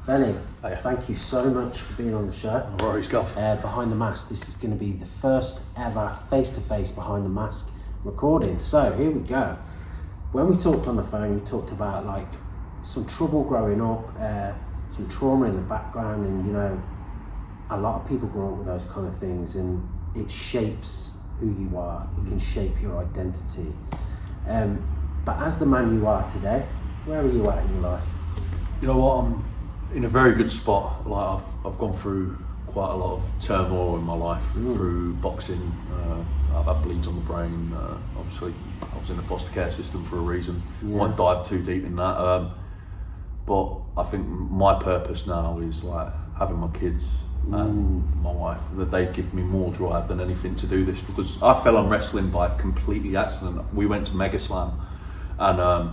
Benny, Hiya. thank you so much for being on the show. No worries, Gov. Behind the Mask, this is going to be the first ever face-to-face Behind the Mask recording. So here we go. When we talked on the phone, you talked about like some trouble growing up, some trauma in the background, and you know, a lot of people grow up with those kind of things, and it shapes who you are. It can shape your identity. But as the man you are today, where are you at in your life? You know what? I'm in a very good spot. Like I've gone through quite a lot of turmoil in my life through boxing. I've had bleeds on the brain. Obviously, I was in the foster care system for a reason. I won't dive too deep in that. But I think my purpose now is like having my kids and my wife. That they give me more drive than anything to do this, because I fell on wrestling by completely accident. We went to Mega Slam, and I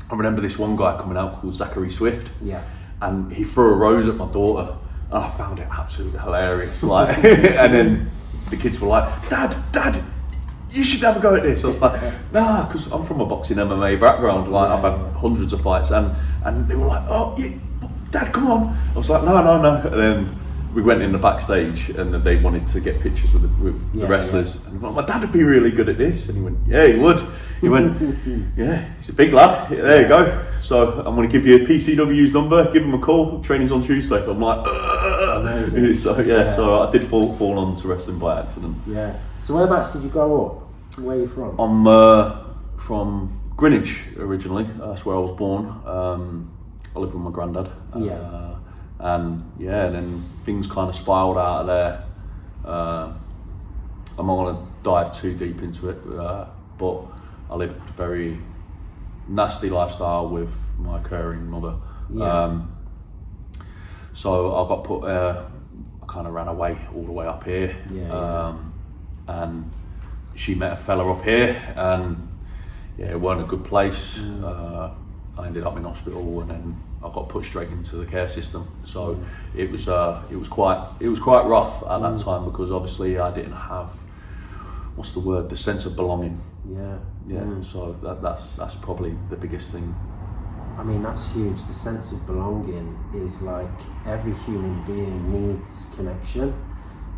remember this one guy coming out called Zachary Swift. Yeah. And he threw a rose at my daughter, and I found it absolutely hilarious. Like, and then the kids were like, "Dad, you should have a go at this." I was like, "Nah," because I'm from a boxing MMA background. Like, I've had hundreds of fights, and they were like, "Oh, yeah, Dad, come on." I was like, "No." And then we went in the backstage, and they wanted to get pictures with the wrestlers. And I'm like, "My dad would be really good at this." And he went, "Yeah, he would." He went, "Yeah, he's a big lad. Yeah, there you go. So I'm going to give you PCW's number. Give him a call. Training's on Tuesday." I'm like, Amazing. So I did fall on to wrestling by accident. Yeah. So whereabouts did you grow up? Where are you from? I'm from Greenwich originally. That's where I was born. I lived with my granddad. And then things kind of spiraled out of there. I'm not going to dive too deep into it, but I lived a very nasty lifestyle with my caring mother. So I got put, I kind of ran away all the way up here. And she met a fella up here, and it weren't a good place. I ended up in hospital, and then I got put straight into the care system. So it was quite rough at that time, because obviously I didn't have, the sense of belonging. So that's probably the biggest thing. I mean, that's huge. The sense of belonging is like every human being needs connection.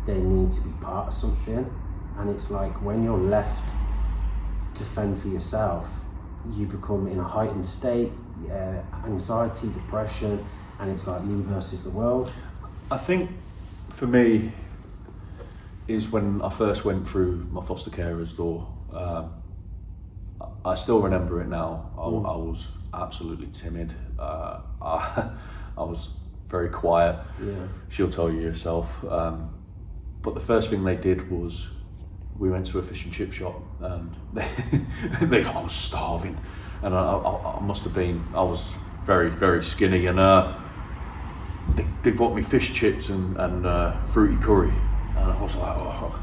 They need to be part of something, and it's like when you're left to fend for yourself, you become in a heightened state, anxiety, depression, and it's like me versus the world. I think for me is when I first went through my foster carer's door. I still remember it now. I was absolutely timid. I was very quiet. She'll tell you herself. But the first thing they did was we went to a fish and chip shop, and I was starving, and I must have been. I was very, very skinny, and they bought me fish chips and fruity curry. And I was like,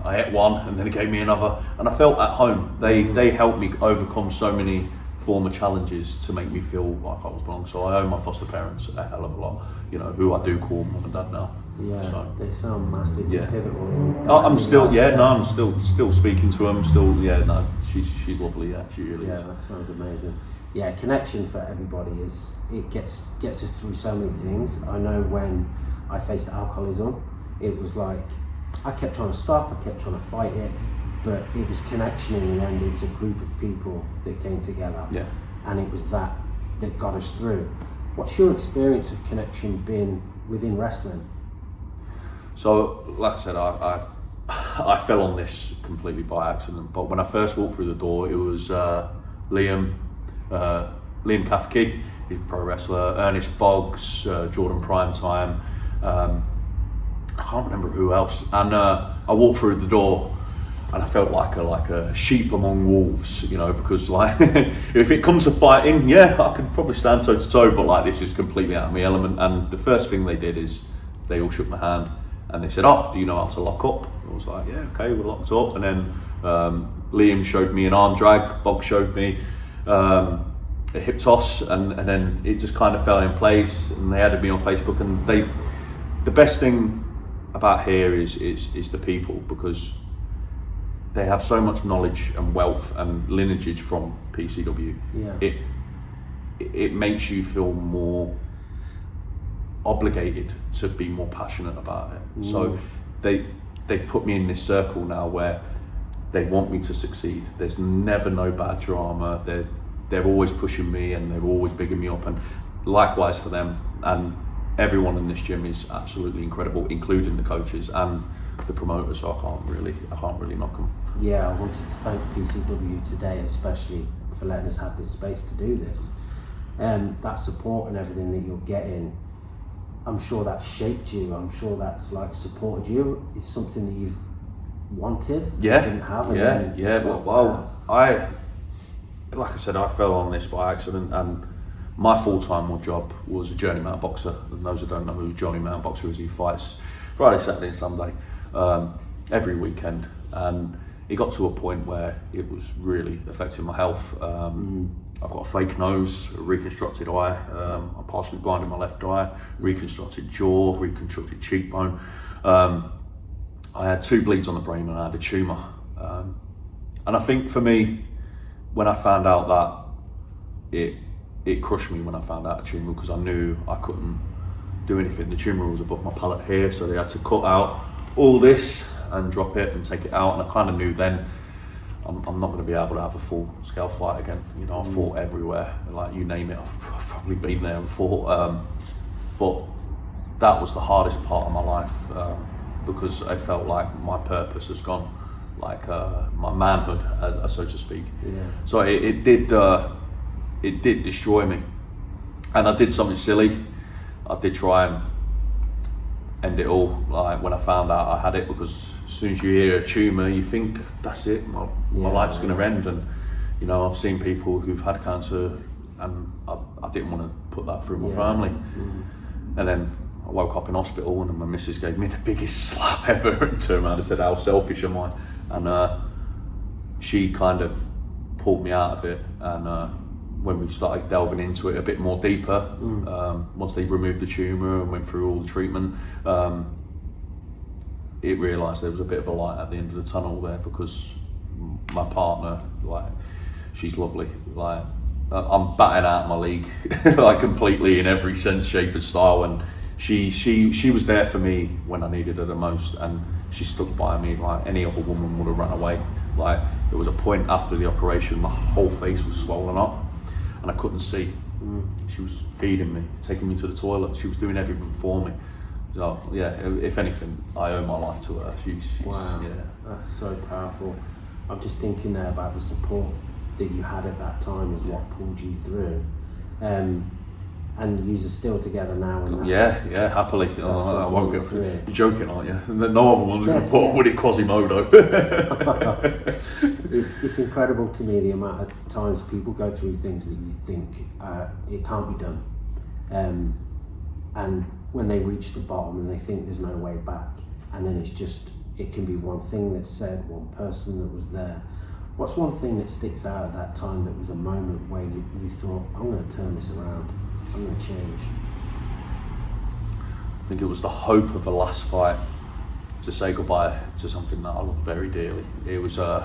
I ate one, and then it gave me another, and I felt at home. They helped me overcome so many former challenges to make me feel like I was belong. So I owe my foster parents a hell of a lot, who I do call mum and dad now. They sound massively pivotal. I'm still speaking to them. She's lovely. She really is. That sounds amazing. Connection for everybody it gets us through so many things. I know when I faced alcoholism, it was like I kept trying to stop, I kept trying to fight it, but it was connection in the end. It was a group of people that came together, and it was that got us through. What's your experience of connection been within wrestling? So, like I said, I fell on this completely by accident, but when I first walked through the door, it was Liam Kafke, he's a pro wrestler, Ernest Boggs, Jordan Primetime, I can't remember who else, and I walked through the door and I felt like a sheep among wolves, because like if it comes to fighting, I could probably stand toe to toe, but like this is completely out of my element. And the first thing they did is they all shook my hand and they said, "Oh, do you know how to lock up?" I was like, "Yeah, okay, we're locked up." And then Liam showed me an arm drag, Bob showed me a hip toss, and then it just kind of fell in place. And they added me on Facebook, and the best thing about here is the people, because they have so much knowledge and wealth and lineage from PCW. It makes you feel more obligated to be more passionate about it. So they've put me in this circle now where they want me to succeed. There's never no bad drama. They're always pushing me and they're always bigging me up, and likewise for them. And everyone in this gym is absolutely incredible, including the coaches and the promoters. So I can't really knock them. Yeah, I wanted to thank PCW today, especially for letting us have this space to do this. That support and everything that you're getting, I'm sure that shaped you. I'm sure that's like supported you. It's something that you've wanted, Yeah, didn't have. Like I said, I fell on this by accident, and my full-time job was a journeyman boxer. And those who don't know who journeyman boxer is, he fights Friday, Saturday and Sunday, every weekend. And it got to a point where it was really affecting my health. I've got a fake nose, a reconstructed eye, I'm partially blind in my left eye, reconstructed jaw, reconstructed cheekbone. I had 2 bleeds on the brain and I had a tumour. And I think for me, when I found out that, it crushed me when I found out a tumour, because I knew I couldn't do anything. The tumour was above my palate here, so they had to cut out all this and drop it and take it out. And I kind of knew then I'm not going to be able to have a full scale fight again. You know, I've fought everywhere, like you name it, I've probably been there and fought. But that was the hardest part of my life, because I felt like my purpose has gone, like my manhood, so to speak. Yeah. So it did destroy me, and I did something silly. I did try and end it all, like when I found out I had it, because as soon as you hear a tumour, you think that's it, my life's going to end. And you know, I've seen people who've had cancer, and I didn't want to put that through my family. And then I woke up in hospital, and my missus gave me the biggest slap ever and turned around and said, "How selfish am I?" And she kind of pulled me out of it. And when we started delving into it a bit more deeper, once they removed the tumour and went through all the treatment, it realised there was a bit of a light at the end of the tunnel there, because my partner, like, she's lovely. Like, I'm batting out my league, like completely in every sense, shape and style. And she was there for me when I needed her the most, and she stuck by me like any other woman would have run away. Like, there was a point after the operation, my whole face was swollen up and I couldn't see. She was feeding me, taking me to the toilet. She was doing everything for me. So yeah, if anything, I owe my life to her. She's wow, yeah. That's so powerful. I'm just thinking there about the support that you had at that time is what pulled you through. And you are still together now. And that's, yeah, happily. I won't go through it. You're joking, aren't you? No other one's going to put up with it Quasimodo. It's incredible to me the amount of times people go through things that you think it can't be done. And when they reach the bottom and they think there's no way back, and then it can be one thing that's said, one person that was there. What's one thing that sticks out at that time that was a moment where you thought, I'm going to turn this around, I'm going to change? I think it was the hope of the last fight, to say goodbye to something that I love very dearly. It was I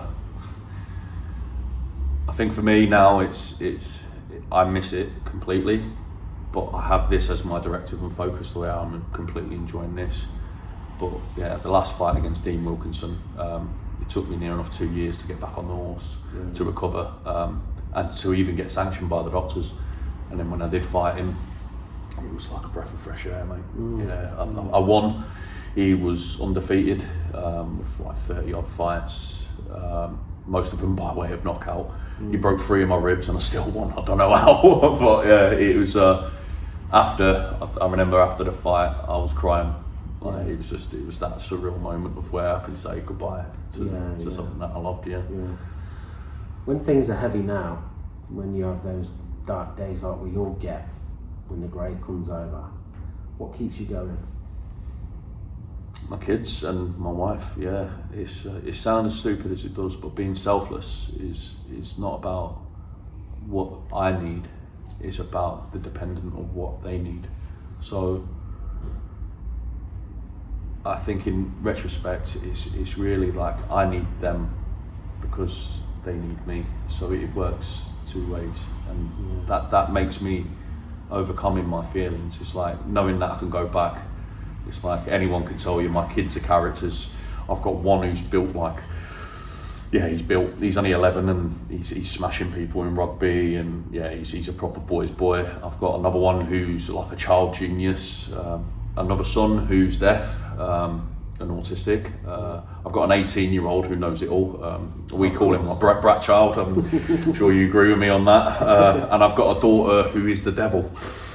think for me now, I miss it completely, but I have this as my directive and focus the way I'm completely enjoying this. But yeah, the last fight against Dean Wilkinson, it took me near enough 2 years to get back on the horse, to recover, and to even get sanctioned by the doctors. And then when I did fight him, it was like a breath of fresh air, mate. Yeah, I won. He was undefeated with like 30 odd fights, most of them by way of knockout. He broke 3 of my ribs and I still won. I don't know how, but yeah, it was. I remember after the fight, I was crying. Like, it was that surreal moment of where I could say goodbye to something that I loved. Yeah. When things are heavy now, when you have those dark days like we all get, when the grey comes over, what keeps you going? My kids and my wife. Yeah, it sounds as stupid as it does, but being selfless is not about what I need. It's about the dependent of what they need. So I think in retrospect, it's really like I need them because they need me. So it works 2 ways, and that makes me overcoming my feelings. It's like knowing that I can go back. It's like anyone can tell you my kids are characters. I've got one who's built like, he's only 11 and he's smashing people in rugby, and he's a proper boy's boy. I've got another one who's like a child genius, another son who's deaf and autistic. I've got an 18-year-old who knows it all. We call him my brat child. I'm sure you agree with me on that. And I've got a daughter who is the devil.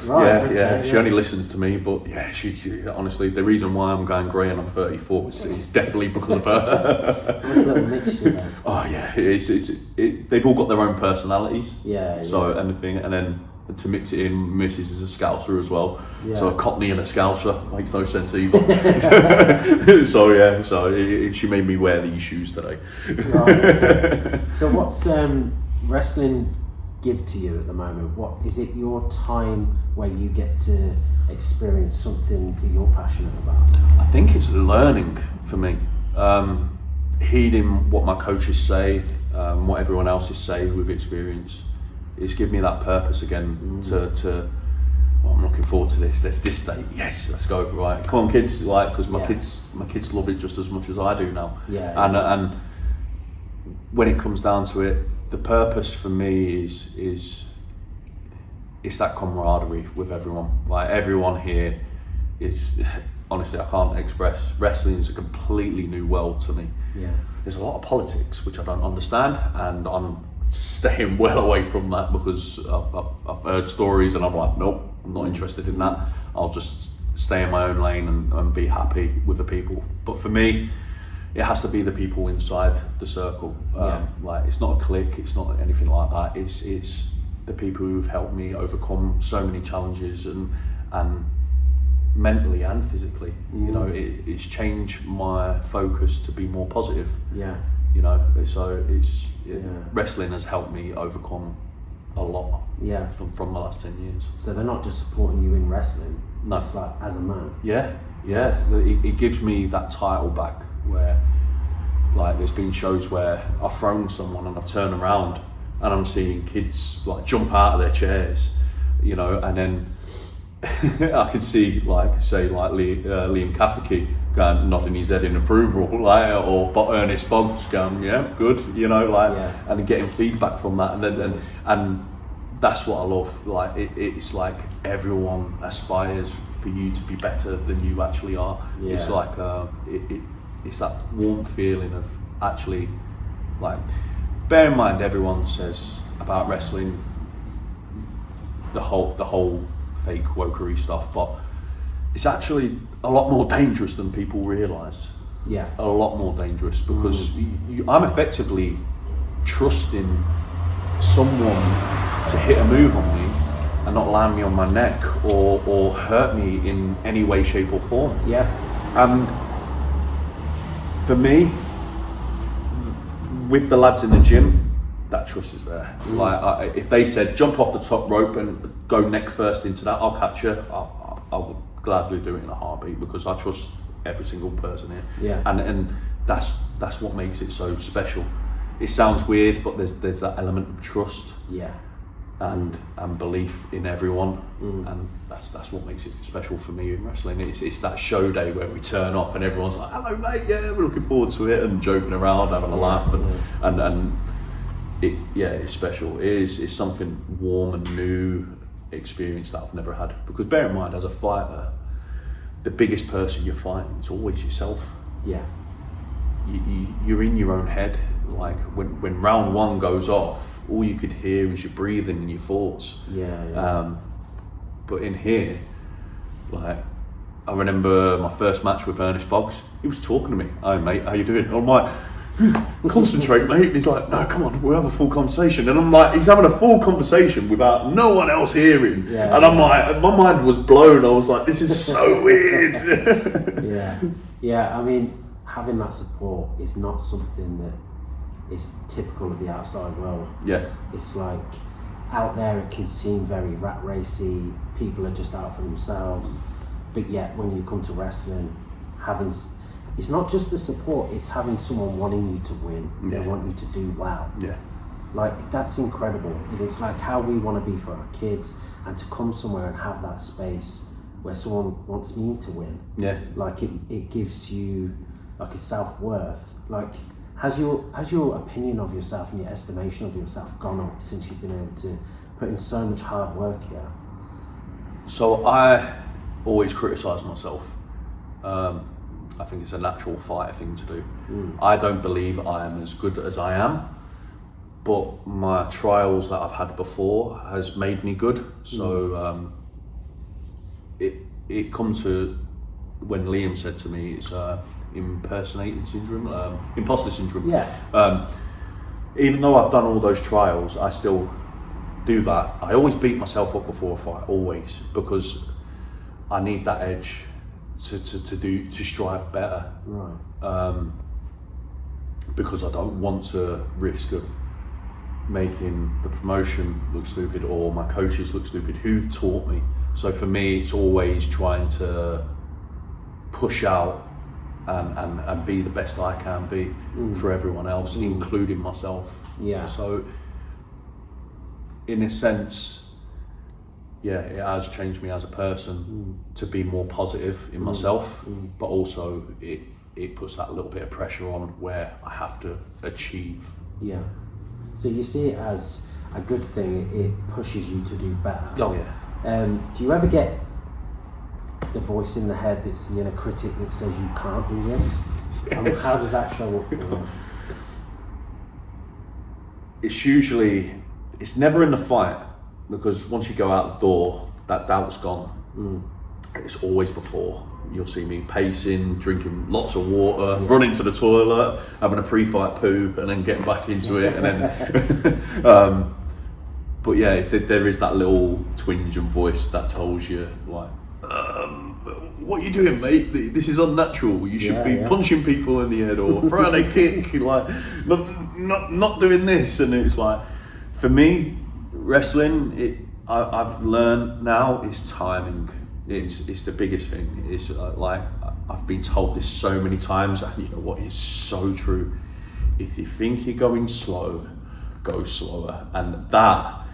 Right, she only listens to me, but she honestly, the reason why I'm going grey and I'm 34 is definitely because of her. Nice little mixture then. Oh yeah, they've all got their own personalities. So anything, and then to mix it in, Mrs. is a Scouser as well. So a Cockney and a Scouser makes no sense either. So she made me wear these shoes today. Right, okay. So what's wrestling give to you at the moment? What is it, your time where you get to experience something that you're passionate about? I think it's learning for me, heeding what my coaches say, what everyone else is saying with experience. It's given me that purpose again to I'm looking forward to this. There's this day. Yes, let's go. Right, come on, kids. Like, because my kids love it just as much as I do now. And when it comes down to it, the purpose for me is it's that camaraderie with everyone. Like everyone here is, honestly, I can't express. Wrestling is a completely new world to me. There's a lot of politics which I don't understand, and I'm staying well away from that because I've heard stories and I'm like, nope, I'm not interested in that. I'll just stay in my own lane and be happy with the people. But for me, it has to be the people inside the circle. Like, it's not a clique, it's not anything like that. It's the people who've helped me overcome so many challenges and mentally and physically. You know, it's changed my focus to be more positive. You know, so wrestling has helped me overcome a lot. From the last 10 years. So they're not just supporting you in wrestling. No. It's like as a man. It gives me that title back, where like there's been shows where I've thrown someone and I've turned around and I'm seeing kids like jump out of their chairs, you know, and then I can see like say like Liam Kafiki going nodding his head in approval, like, or Ernest Boggs going, yeah, good, you know, like, and getting feedback from that, and then and that's what I love. Like it's like everyone aspires for you to be better than you actually are. It's like it's that warm feeling of actually, like, bear in mind everyone says about wrestling the whole fake wokery stuff, but it's actually a lot more dangerous than people realise. A lot more dangerous, because I'm effectively trusting someone to hit a move on me and not land me on my neck or hurt me in any way, shape or form. And for me, with the lads in the gym, that trust is there. Like, if they said jump off the top rope and go neck first into that, I'll catch you. I would gladly do it in a heartbeat, because I trust every single person here. And that's what makes it so special. It sounds weird, but there's that element of trust. And belief in everyone, and that's what makes it special for me in wrestling. It's that show day where we turn up and everyone's like, hello mate, we're looking forward to it, and joking around, having a laugh, and it's special. It's something warm and new experience that I've never had, because bear in mind, as a fighter, the biggest person you're fighting is always yourself. You're in your own head. Like when round one goes off, all you could hear is your breathing and your thoughts. But in here, like, I remember my first match with Ernest Boggs. He was talking to me. Hi mate, how you doing? I'm like, concentrate mate. He's like, no, come on, we'll have a full conversation. And I'm like, he's having a full conversation without no one else hearing. And I'm like, my mind was blown. I was like, this is so weird. I mean, having that support is not something that is typical of the outside world. It's like, out there it can seem very rat racy, people are just out for themselves, but yet when you come to wrestling, it's not just the support, it's having someone wanting you to win. They want you to do well. Like, that's incredible. And it's like how we want to be for our kids, and to come somewhere and have that space where someone wants me to win. Yeah. Like, it gives you like a self-worth. Like, has your opinion of yourself and your estimation of yourself gone up since you've been able to put in so much hard work here? So I always criticise myself. I think it's a natural fighter thing to do. I don't believe I am as good as I am, but my trials that I've had before has made me good. So it come to when Liam said to me, it's imposter syndrome. Yeah. Even though I've done all those trials, I still do that. I always beat myself up before a fight, always, because I need that edge to strive better. Right. Because I don't want to risk of making the promotion look stupid or my coaches look stupid who've taught me. So for me, it's always trying to push out and be the best I can be for everyone else, including myself. Yeah. So in a sense, yeah, it has changed me as a person to be more positive in myself, but also it puts that little bit of pressure on where I have to achieve. Yeah. So you see it as a good thing, it pushes you to do better. Oh yeah. Do you ever get the voice in the head that's the inner critic that says you can't do this? Yes. And how does that show up for you? It's never in the fight, because once you go out the door, that doubt's gone. It's always before. You'll see me pacing, drinking lots of water, running to the toilet, having a pre-fight poo, and then getting back into it, and then. But yeah, there is that little twinge and voice that tells you, like, what are you doing, mate? This is unnatural. You should be punching people in the head or throwing a kick. Like, not doing this. And it's like, for me, wrestling, I've learned now is timing. It's the biggest thing. It's like, I've been told this so many times, and you know what is so true. If you think you're going slow, go slower. And that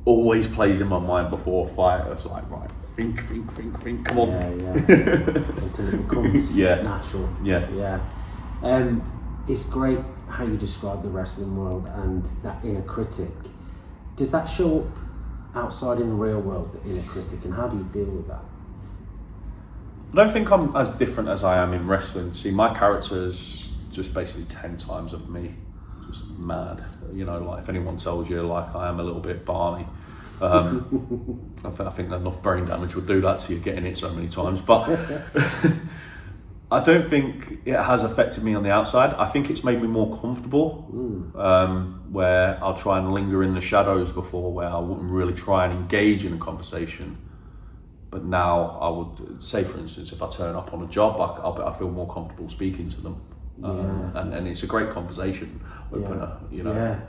always plays in my mind before a fight. It's like, right, think, come on. Yeah. Until it becomes natural. Yeah. It's great how you describe the wrestling world and that inner critic. Does that show up outside in the real world, the inner critic, and how do you deal with that? I don't think I'm as different as I am in wrestling. See, my character's just basically 10 times of me. Just mad. You know, like if anyone tells you like I am a little bit balmy, I think enough brain damage would do that to you getting it so many times. But I don't think it has affected me on the outside. I think it's made me more comfortable, where I'll try and linger in the shadows before, where I wouldn't really try and engage in a conversation. But now I would say, for instance, if I turn up on a job, I feel more comfortable speaking to them. And it's a great conversation opener, you know. Yeah.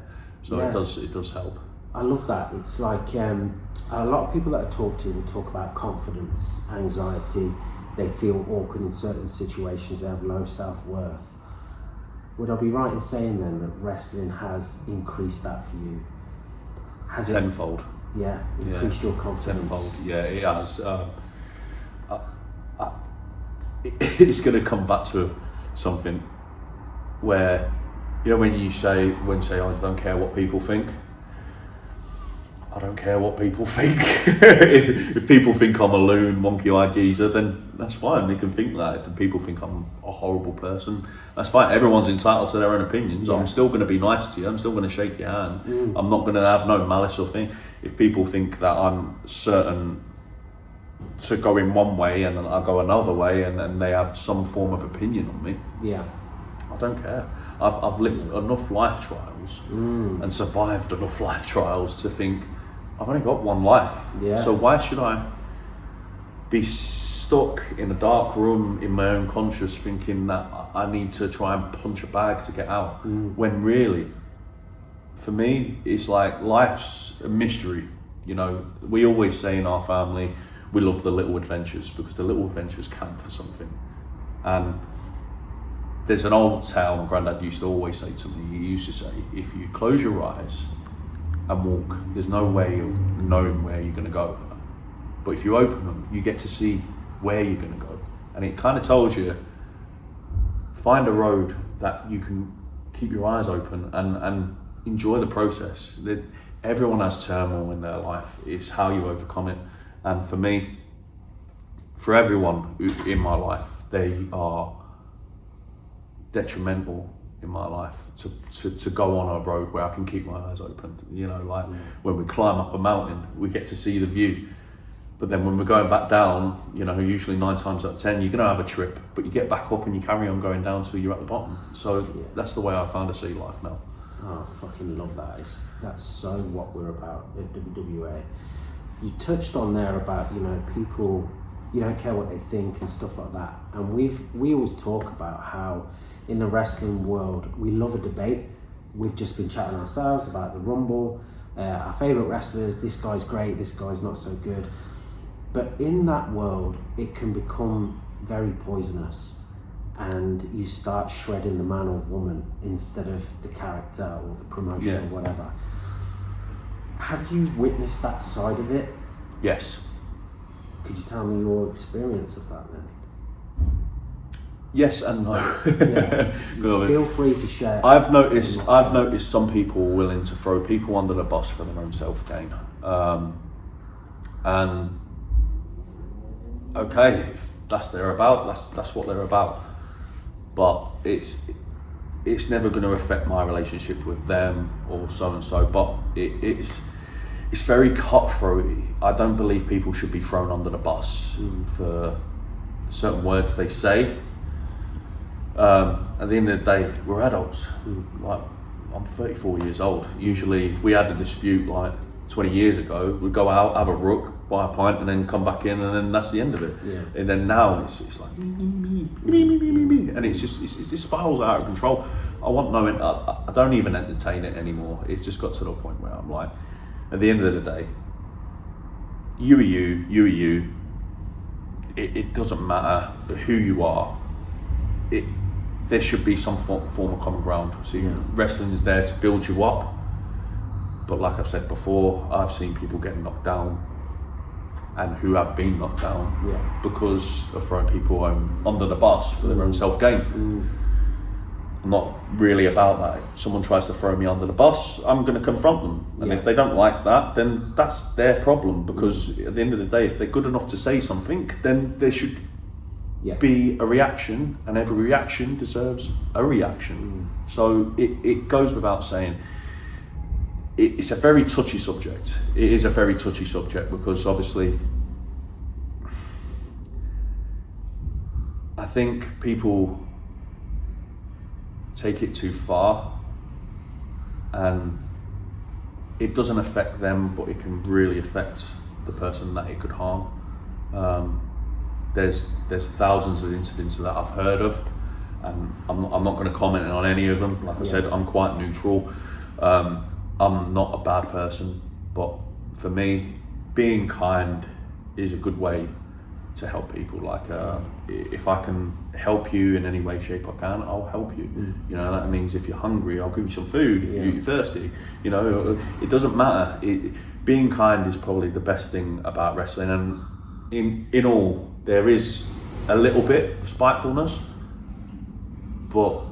So it does help. I love that. It's like a lot of people that I talk to will talk about confidence, anxiety. They feel awkward in certain situations. They have low self-worth. Would I be right in saying then that wrestling has increased that for you? Has it? Tenfold. Yeah, increased your confidence. Tenfold. Yeah, it has. It's going to come back to something where, you know, when you say, oh, I don't care what people think. I don't care what people think. if people think I'm a loon, monkey-eyed geezer, then that's fine. They can think that. If the people think I'm a horrible person, that's fine. Everyone's entitled to their own opinions. Yeah. I'm still going to be nice to you. I'm still going to shake your hand. I'm not going to have no malice or thing. If people think that I'm certain to go in one way and then I go another way, and then they have some form of opinion on me, I don't care. I've lived enough life trials and survived enough life trials to think I've only got one life. Yeah. So why should I be stuck in a dark room in my own conscious thinking that I need to try and punch a bag to get out? When really, for me, it's like life's a mystery. You know, we always say in our family, we love the little adventures because the little adventures count for something. And there's an old tale my granddad used to always say to me. He used to say, if you close your eyes and walk, there's no way of knowing where you're going to go. But if you open them, you get to see where you're going to go. And it kind of tells you, find a road that you can keep your eyes open and enjoy the process. Everyone has turmoil in their life. It's how you overcome it. And for me, for everyone in my life, they are detrimental in my life to go on a road where I can keep my eyes open. You know, like when we climb up a mountain, we get to see the view. But then when we're going back down, you know, usually 9 times out of 10, you're going to have a trip, but you get back up and you carry on going down till you're at the bottom. So that's the way I kind of see life now. Oh, I fucking love that. That's so what we're about at WWA. You touched on there about, you know, people, you don't care what they think and stuff like that. And we always talk about how in the wrestling world, we love a debate. We've just been chatting ourselves about the Rumble, our favourite wrestlers, this guy's great, this guy's not so good. But in that world, it can become very poisonous, and you start shredding the man or woman instead of the character or the promotion or whatever. Have you witnessed that side of it? Yes. Could you tell me your experience of that then? Yes and no. Feel free to share. I've noticed some people willing to throw people under the bus for their own self-gain. And okay, if that's that's what they're about. But it's never going to affect my relationship with them or so and so. But it's very cutthroaty. I don't believe people should be thrown under the bus for certain words they say. At the end of the day, we're adults. Like, I'm 34 years old. Usually, if we had a dispute like 20 years ago, we'd go out, have a rook, buy a pint, and then come back in, and then that's the end of it. Yeah. And then now it's like me, and it just spirals out of control. I want no, I don't even entertain it anymore. It's just got to the point where I'm like, at the end of the day, you are you, you are you. It doesn't matter who you are. There should be some form of common ground. See, wrestling is there to build you up. But like I've said before, I've seen people get knocked down and who have been knocked down because of throwing people under the bus for their own self-gain. I'm not really about that. If someone tries to throw me under the bus, I'm going to confront them. And if they don't like that, then that's their problem, because at the end of the day, if they're good enough to say something, then there should be a reaction, and every reaction deserves a reaction. So it goes without saying, it's a very touchy subject. It is a very touchy subject because obviously I think people take it too far, and it doesn't affect them, but it can really affect the person that it could harm. There's thousands of incidents that I've heard of, and I'm not going to comment on any of them. Like I said, I'm quite neutral. I'm not a bad person, but for me, being kind is a good way to help people. Like, if I can help you in any way, shape, I can, I'll help you. You know, that means if you're hungry, I'll give you some food. If you're thirsty, you know, it doesn't matter. Being kind is probably the best thing about wrestling, and in all, there is a little bit of spitefulness, but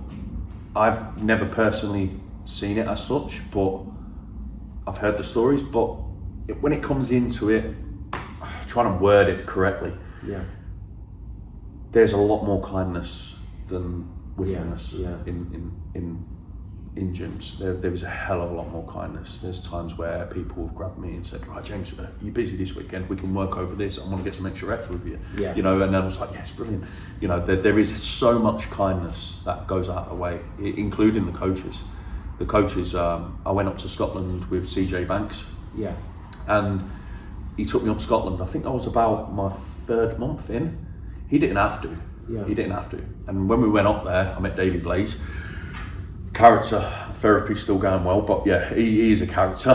I've never personally seen it as such, but I've heard the stories. But when it comes into it, trying to word it correctly, there's a lot more kindness than wickedness in gyms. There was a hell of a lot more kindness. There's times where people have grabbed me and said, right, James, you're busy this weekend, we can work over this, I want to get some extra reps with you. You know, and I was like, yes, brilliant. You know, there is so much kindness that goes out of the way, including the coaches. The coaches, I went up to Scotland with CJ Banks, and he took me up to Scotland. I think I was about my 3rd month in. He didn't have to. He didn't have to. And when we went up there, I met Davey Blaze. Character therapy still going well, but he is a character.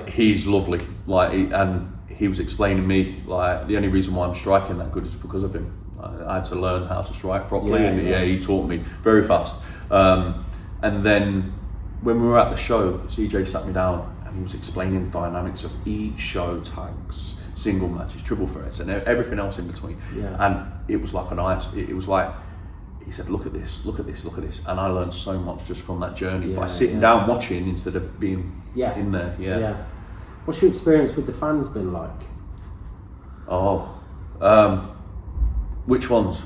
He's lovely. Like, and he was explaining to me, like, the only reason why I'm striking that good is because of him. I had to learn how to strike properly, Yeah, and yeah. he taught me very fast. And then when we were at the show, CJ sat me down and he was explaining the dynamics of each show, tags, single matches, triple threats, and everything else in between. Yeah. And it was like it was like, he said, look at this, look at this, look at this. And I learned so much just from that journey by sitting down watching instead of being in there. Yeah. What's your experience with the fans been like? Which ones?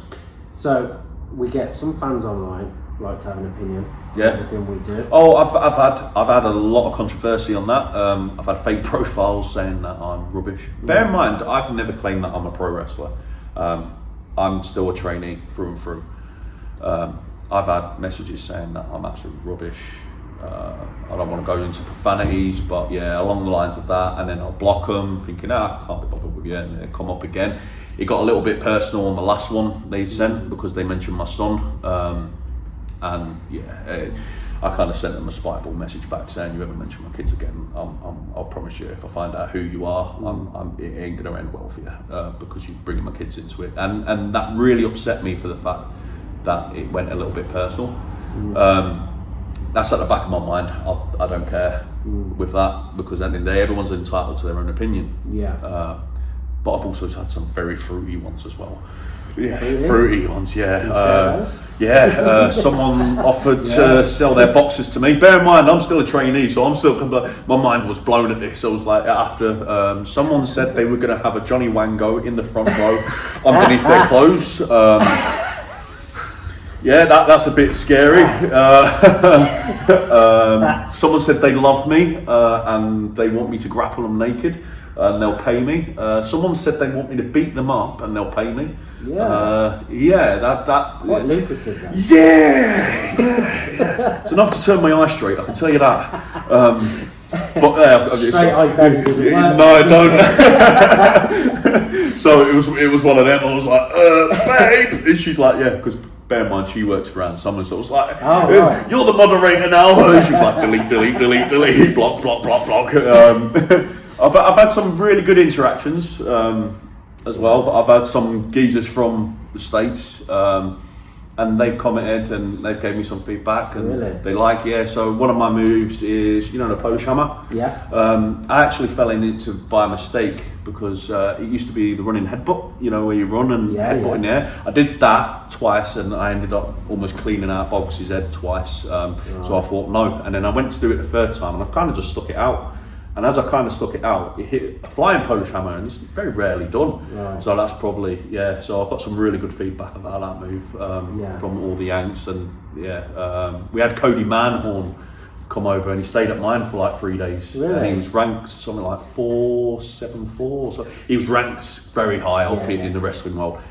So we get some fans online like to have an opinion on everything we do. Oh, I've had a lot of controversy on that. I've had fake profiles saying that I'm rubbish. Bear in mind, I've never claimed that I'm a pro wrestler. I'm still a trainee through and through. I've had messages saying that I'm absolute rubbish. I don't want to go into profanities, but along the lines of that, and then I'll block them, thinking, I can't be bothered with you, and they come up again. It got a little bit personal on the last one they sent because they mentioned my son. I kind of sent them a spiteful message back saying, you ever mention my kids again, I'll promise you, if I find out who you are, it ain't going to end well for you because you're bringing my kids into it. And that really upset me for the fact that it went a little bit personal. That's at the back of my mind. I don't care with that because at the end of the day, everyone's entitled to their own opinion. Yeah. But I've also had some very fruity ones as well. Yeah, Really? fruity ones, yeah. Those? Someone offered to sell their boxes to me. Bear in mind, I'm still a trainee, so I'm still, my mind was blown at this. I was like, after someone said they were going to have a Johnny Wango in the front row underneath their clothes. That's a bit scary. Someone said they love me and they want me to grapple them naked. And they'll pay me. Someone said they want me to beat them up and they'll pay me. That quite lucrative. Then. Yeah. It's enough to turn my eye straight. I can tell you that. But straight eye bang doesn't work. No, I don't. So it was one of them. I was like, babe, and she's like, yeah, because. Bear in mind, she works for Ann Summers, so I was like, right. You're the moderator now. And she was like, delete, block. I've had some really good interactions as well. I've had some geezers from the States and they've commented and they've gave me some feedback and they like, so one of my moves is, the Polish hammer. I actually fell in it by mistake because it used to be the running headbutt, where you run and headbutt in the air. I did that twice and I ended up almost cleaning out Boggs' head twice. So I thought no, and then I went to do it the third time and I kind of just stuck it out. And as I kind of stuck it out, it hit a flying Polish hammer, and it's very rarely done. Right. So that's probably, so I've got some really good feedback about that move from all the Yanks. And we had Cody Manhorn come over, and he stayed at mine for like 3 days. Really? And he was ranked something like 474. So he was ranked very high up in the wrestling world.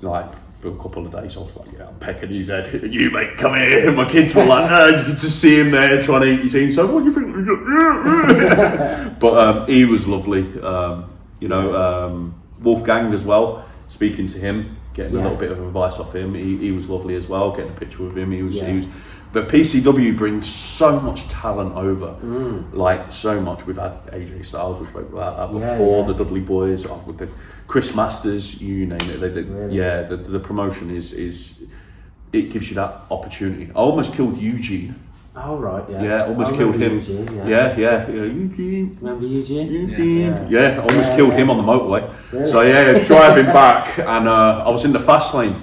Like, for a couple of days, I was like, I'm pecking his head. You mate, come here. And my kids were like, you could just see him there trying to eat his team. So what do you think? But he was lovely. Wolfgang as well. Speaking to him, getting a little bit of advice off him. He was lovely as well. Getting a picture with him. He was. But PCW brings so much talent over, like so much. We've had AJ Styles, we spoke about that before. The Dudley Boys, with the Chris Masters, you name it. The promotion is it gives you that opportunity. I almost killed Eugene. Oh right, almost killed him. Eugene, Eugene. Remember Eugene? Eugene. I almost killed him on the motorway. Really? So driving back, and I was in the fast lane.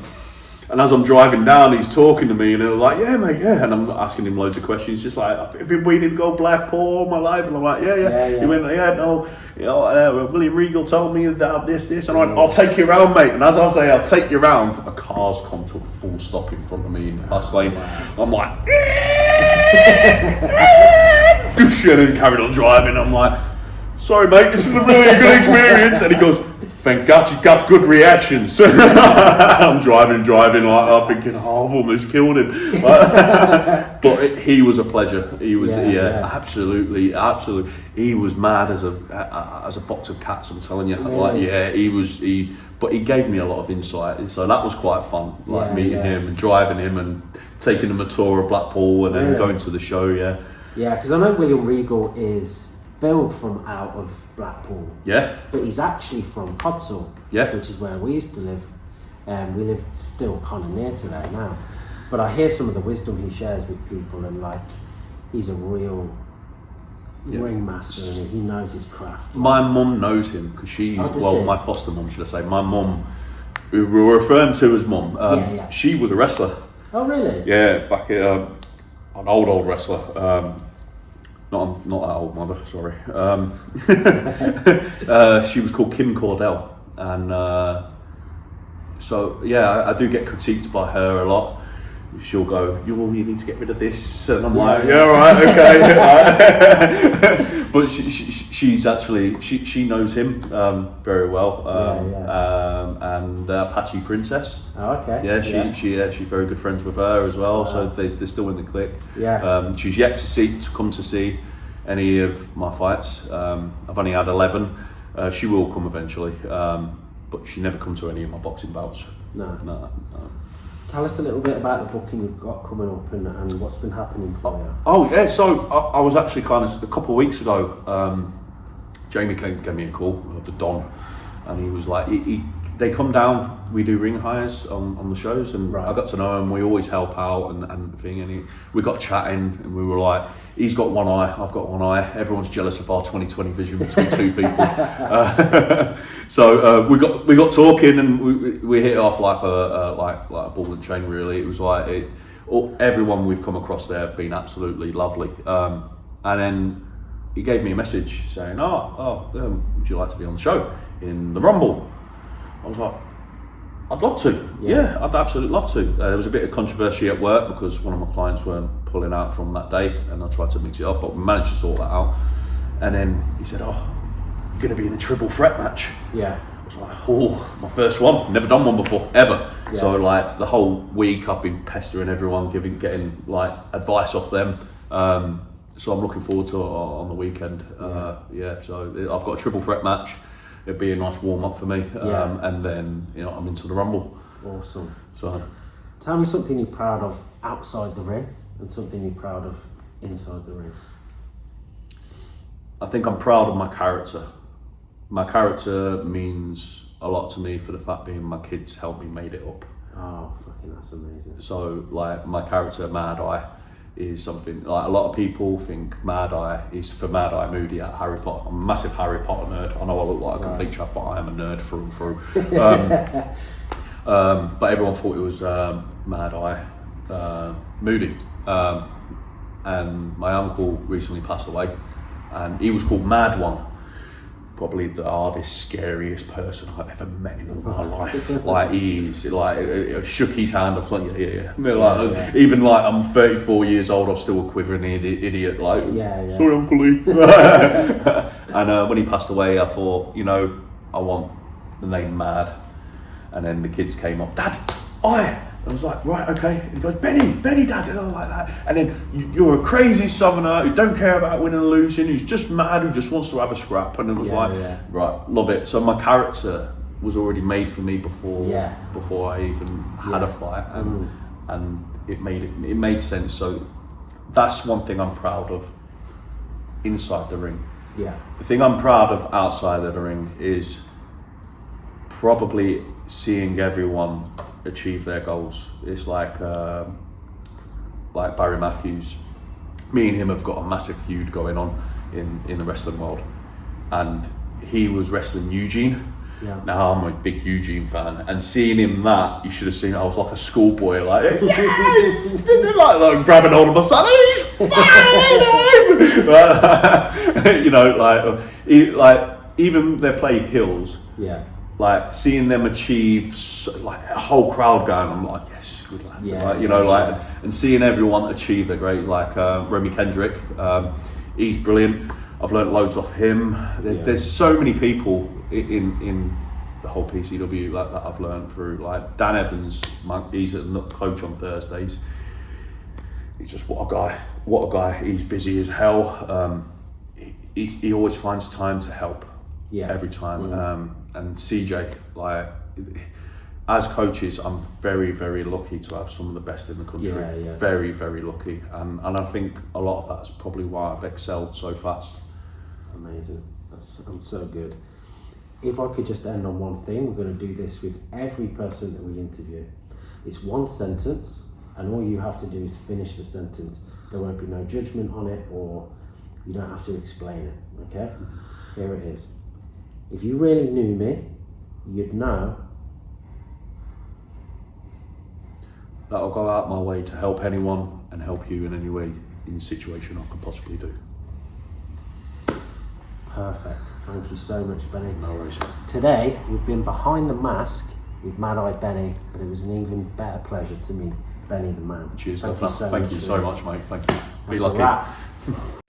And as I'm driving down, he's talking to me, and I'm like, yeah, mate, yeah. And I'm asking him loads of questions, just like, I've been waiting to go Blackpool all my life. And I'm like, yeah. He went, William Regal told me about this. And I went, I'll take you around, mate. And as I say, I'll take you around, a car's come to a full stop in front of me in the fast lane. I'm like, and then carried on driving. I'm like, sorry, mate, this is a really good experience. And he goes, thank God you got good reactions. I'm driving, like I'm thinking, I've almost killed him. But he was a pleasure. He was, absolutely. He was mad as a box of cats. I'm telling you, but he gave me a lot of insight, and so that was quite fun. Meeting him and driving him and taking him a tour of Blackpool and then going to the show. Yeah, because I know William Regal is billed from out of Blackpool. Yeah. But he's actually from Podsall. Yeah. Which is where we used to live. We live still kind of near to there now. But I hear some of the wisdom he shares with people, and like, he's a real ringmaster, and he knows his craft. My mum knows him because my foster mum, should I say, my mum, who we're referring to as mum, she was a wrestler. Oh, really? Yeah, back an old wrestler. Not that old, mother. Sorry. She was called Kim Cordell, and so yeah, I do get critiqued by her a lot. She'll go, you need to get rid of this, and I'm like, yeah, right, okay. But she's actually she knows him very well, and Apache Princess. Oh, okay. Yeah, she's very good friends with her as well, so they're still in the clique. Yeah. She's yet to come to see any of my fights. I've only had 11. She will come eventually, but she never come to any of my boxing bouts. No. Tell us a little bit about the booking you've got coming up and what's been happening for you. Oh yeah, so I was actually kind of, a couple of weeks ago, Jamie gave me a call, the Don, and he was like, they come down, we do ring hires on the shows, and I got to know him, we always help out and thing, and we got chatting, and we were like, he's got one eye, I've got one eye, everyone's jealous of our 20/20 vision between two people. So we got talking, and we hit it off like a ball and chain, really. It was like, everyone we've come across there have been absolutely lovely. And then he gave me a message saying, would you like to be on the show in the Rumble? I was like, I'd love to. Yeah, I'd absolutely love to. There was a bit of controversy at work because one of my clients weren't pulling out from that day, and I tried to mix it up, but we managed to sort that out. And then he said, you're going to be in a triple threat match. Yeah. I was like, my first one. Never done one before, ever. Yeah. So like the whole week I've been pestering everyone, getting like advice off them. So I'm looking forward to it on the weekend. So I've got a triple threat match. It'd be a nice warm up for me, and then I'm into the Rumble. Awesome. So, tell me something you're proud of outside the ring, and something you're proud of inside the ring. I think I'm proud of my character. My character means a lot to me for the fact being my kids helped me made it up. Oh, fucking that's amazing. So like my character, Mad Eye, is something like a lot of people think Mad Eye is for Mad Eye Moody at Harry Potter. I'm a massive Harry Potter nerd. I know I look like a complete chap, but I am a nerd through and through. But everyone thought it was Mad Eye Moody. And my uncle recently passed away, and he was called Mad One. Probably the hardest, scariest person I've ever met in all my life. Like he's like, I shook his hand. I was like, even like I'm 34 years old, I'm still a quivering idiot. Like, sorry, Uncle Lee. And when he passed away, I thought, I want the name Mad. And then the kids came up, Dad, I was like, right, okay. And he goes, Bennie, Dad, and I was like that. And then you're a crazy southerner who don't care about winning or losing, who's just mad, who just wants to have a scrap. And it was right, love it. So my character was already made for me before I even had a fight, and it made sense. So that's one thing I'm proud of inside the ring. Yeah. The thing I'm proud of outside of the ring is probably seeing everyone achieve their goals. It's like Barry Matthews. Me and him have got a massive feud going on in the wrestling world, and he was wrestling Eugene. Yeah. Now I'm a big Eugene fan, and seeing him that, you should have seen. I was like a schoolboy, like like grabbing hold of my son. He's fine. Even they play Hills. Yeah. Like seeing them achieve, like a whole crowd going, I'm like, yes, good lad. And seeing everyone achieve it, great. Like Romy Kendrick, he's brilliant. I've learnt loads off him. There's so many people in the whole PCW that I've learnt through. Like Dan Evans, he's a coach on Thursdays. He's just what a guy. He's busy as hell. He always finds time to help. Yeah. Every time. And CJ, like, as coaches, I'm very, very lucky to have some of the best in the country. Yeah. Very, very lucky. And I think a lot of that's probably why I've excelled so fast. Amazing. I'm so good. if I could just end on one thing, we're going to do this with every person that we interview. It's one sentence, and all you have to do is finish the sentence. There won't be no judgment on it, or you don't have to explain it, okay? Here it is. If you really knew me, you'd know that I'll go out my way to help anyone and help you in any way in the situation I can possibly do. Perfect. Thank you so much, Benny. No worries. Today, we've been behind the mask with Mad Eye Benny, but it was an even better pleasure to meet Benny the man. Cheers, Thank Governor. Thank you so much, mate. Thank you. Be That's a lucky. wrap.